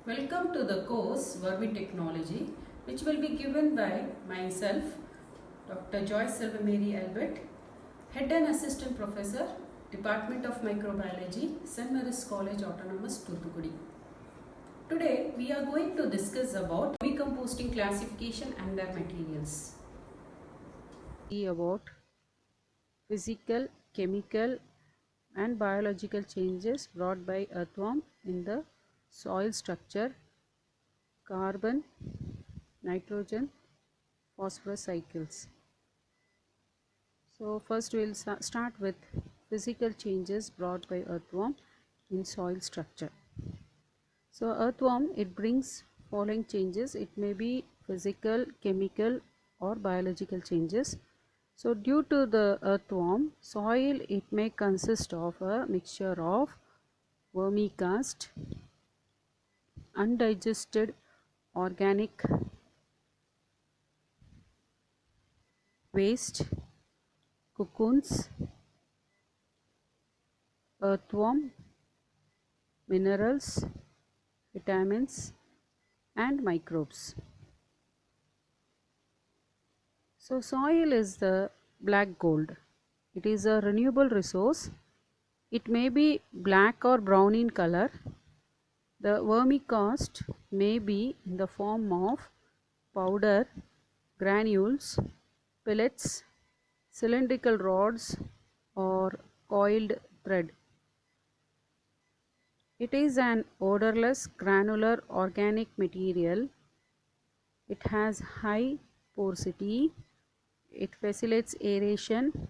Welcome to the course Vermitechnology, which will be given by myself, Dr. Joyce Silvamary Albert, Head and Assistant Professor, Department of Microbiology, St. Mary's College Autonomous, Thuthukudi. Today, we are going to discuss about decomposing classification and their materials. About physical, chemical and biological changes brought by earthworm in the soil structure, carbon, nitrogen, phosphorus cycles. So first we will start with physical changes brought by earthworm in soil structure. So earthworm, it brings following changes. It may be physical, chemical or biological changes. So due to the earthworm, soil, it may consist of a mixture of vermicast, undigested organic waste, cocoons, earthworm, minerals, vitamins and microbes. So soil is the black gold. It is a renewable resource. It may be black or brown in color. The vermicast may be in the form of powder, granules, pellets, cylindrical rods or coiled thread. It is an odorless granular organic material. It has high porosity. It facilitates aeration.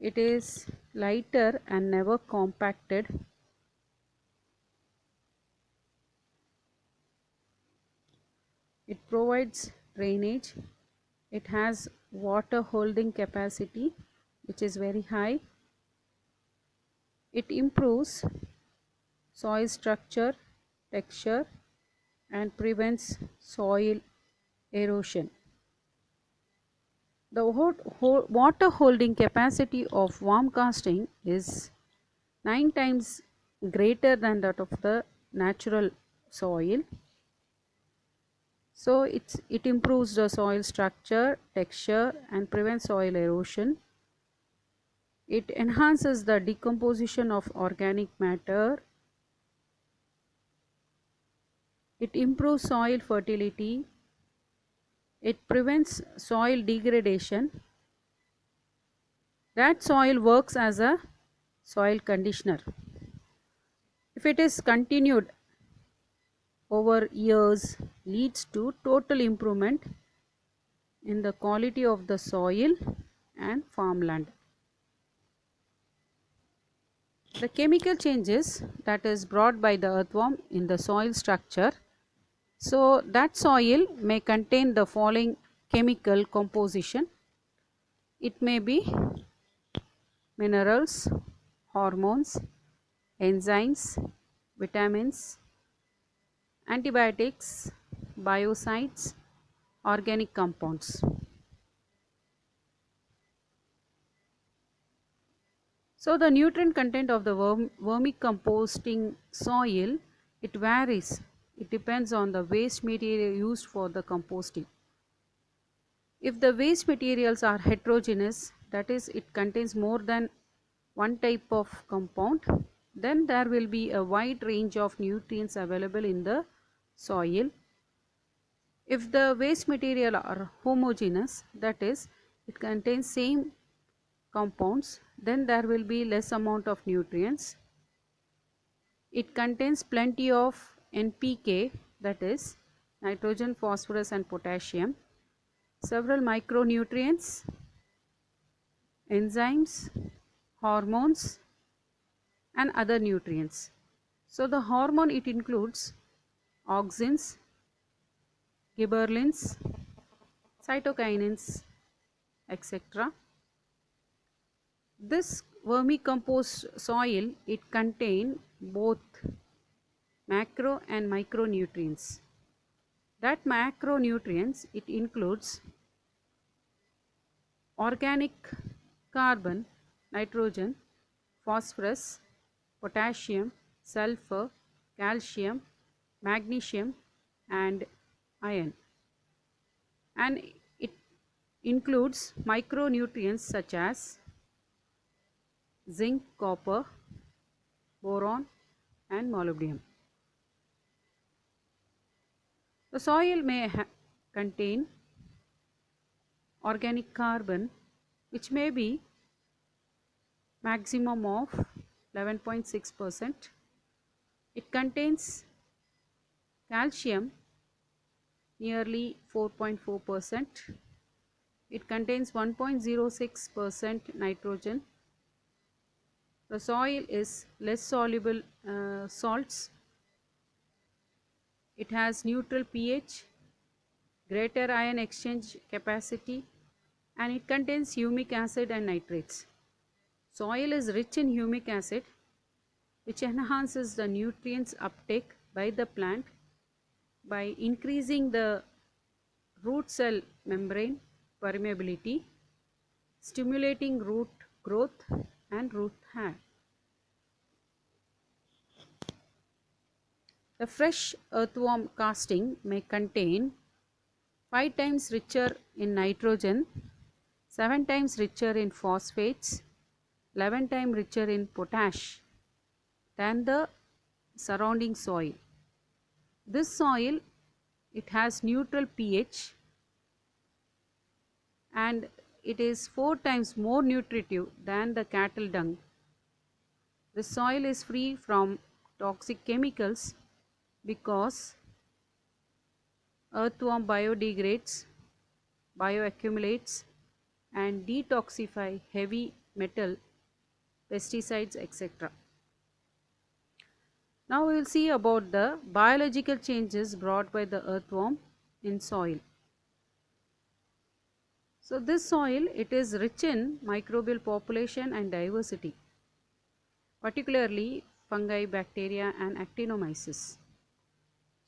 It is lighter and never compacted. It provides drainage. It has water holding capacity which is very high. It improves soil structure, texture and prevents soil erosion. The water holding capacity of worm casting is 9 times greater than that of the natural soil. So it improves the soil structure, texture and prevents soil erosion. It enhances the decomposition of organic matter. It improves soil fertility. It prevents soil degradation. That soil works as a soil conditioner. If it is continued over years, leads to total improvement in the quality of the soil and farmland. The chemical changes that is brought by the earthworm in the soil structure. So that soil may contain the following chemical composition. It may be minerals, hormones, enzymes, vitamins, antibiotics, biocides, organic compounds. So the nutrient content of the vermicomposting soil, it varies. It depends on the waste material used for the composting. If the waste materials are heterogeneous, that is it contains more than one type of compound, then there will be a wide range of nutrients available in the soil. If the waste material are homogeneous, that is it contains same compounds, then there will be less amount of nutrients. It contains plenty of NPK, that is nitrogen, phosphorus and potassium, several micronutrients, enzymes, hormones and other nutrients. So the hormone, it includes auxins, gibberellins, cytokinins, etc. This vermicompost soil, it contains both macro and micronutrients. That macronutrients, it includes organic carbon, nitrogen, phosphorus, potassium, sulfur, calcium, magnesium, and iron. And it includes micronutrients such as zinc, copper, boron, and molybdenum. The soil may contain organic carbon, which may be maximum of 11.6%. It contains calcium nearly 4.4%. It contains 1.06% nitrogen. The soil is less soluble salts. It has neutral pH, greater ion exchange capacity, and it contains humic acid and nitrates. Soil is rich in humic acid, which enhances the nutrients uptake by the plant by increasing the root cell membrane permeability, stimulating root growth and root hair. The fresh earthworm casting may contain 5 times richer in nitrogen, 7 times richer in phosphates, 11 times richer in potash than the surrounding soil. This soil, it has neutral pH and it is 4 times more nutritive than the cattle dung. The soil is free from toxic chemicals because earthworm biodegrades, bioaccumulates, and detoxify heavy metal, pesticides, etc. Now we will see about the biological changes brought by the earthworm in soil. So this soil, it is rich in microbial population and diversity, particularly fungi, bacteria, and actinomyces.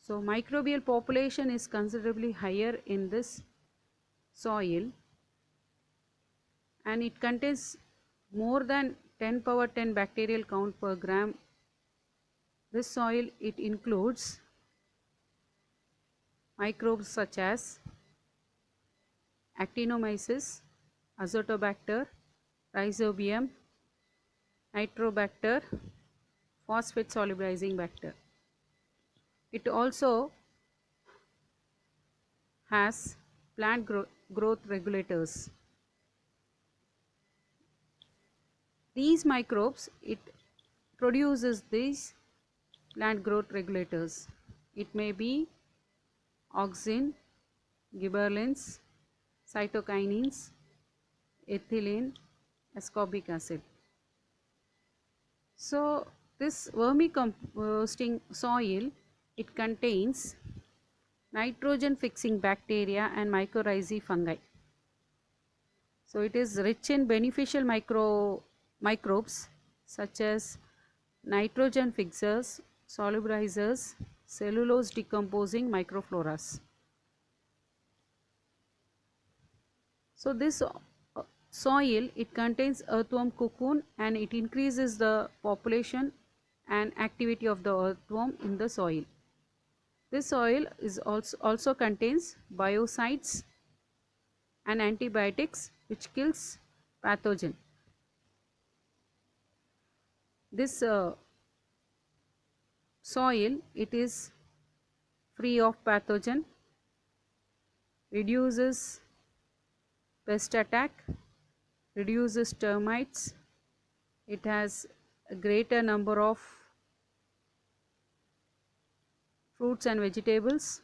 So microbial population is considerably higher in this soil, and it contains more than 10 power 10 bacterial count per gram. This soil, it includes microbes such as actinomyces, azotobacter, rhizobium, nitrobacter, phosphate solubilizing bacter. It also has plant growth regulators. These microbes, it produces these plant growth regulators. It may be auxin, gibberellins, cytokinins, ethylene, ascorbic acid. So this vermicomposting soil, it contains nitrogen fixing bacteria and mycorrhizae fungi. So it is rich in beneficial microbes such as nitrogen fixers, solubilizers, cellulose decomposing microfloras. So this soil, it contains earthworm cocoon and it increases the population and activity of the earthworm in the soil. This soil is also contains biocides and antibiotics which kills pathogen. This soil, it is free of pathogen, reduces pest attack, reduces termites. It has a greater number of fruits and vegetables,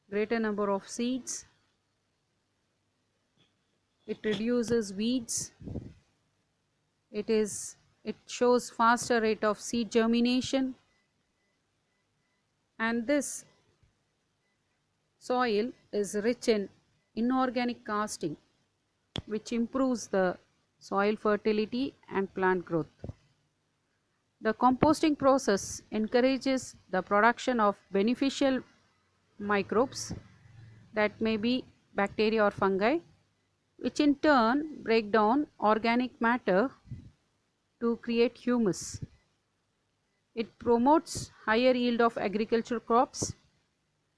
greater number of seeds. It reduces weeds. It shows faster rate of seed germination, and this soil is rich in inorganic casting which improves the soil fertility and plant growth. The composting process encourages the production of beneficial microbes that may be bacteria or fungi, which in turn break down organic matter to create humus. It promotes higher yield of agricultural crops,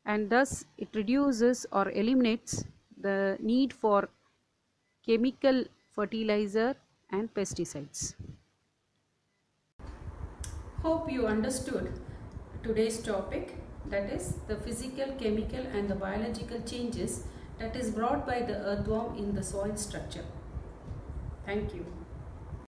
and thus it reduces or eliminates the need for chemical fertilizer and pesticides. Hope you understood today's topic, that is the physical, chemical and the biological changes that is brought by the earthworm in the soil structure. Thank you.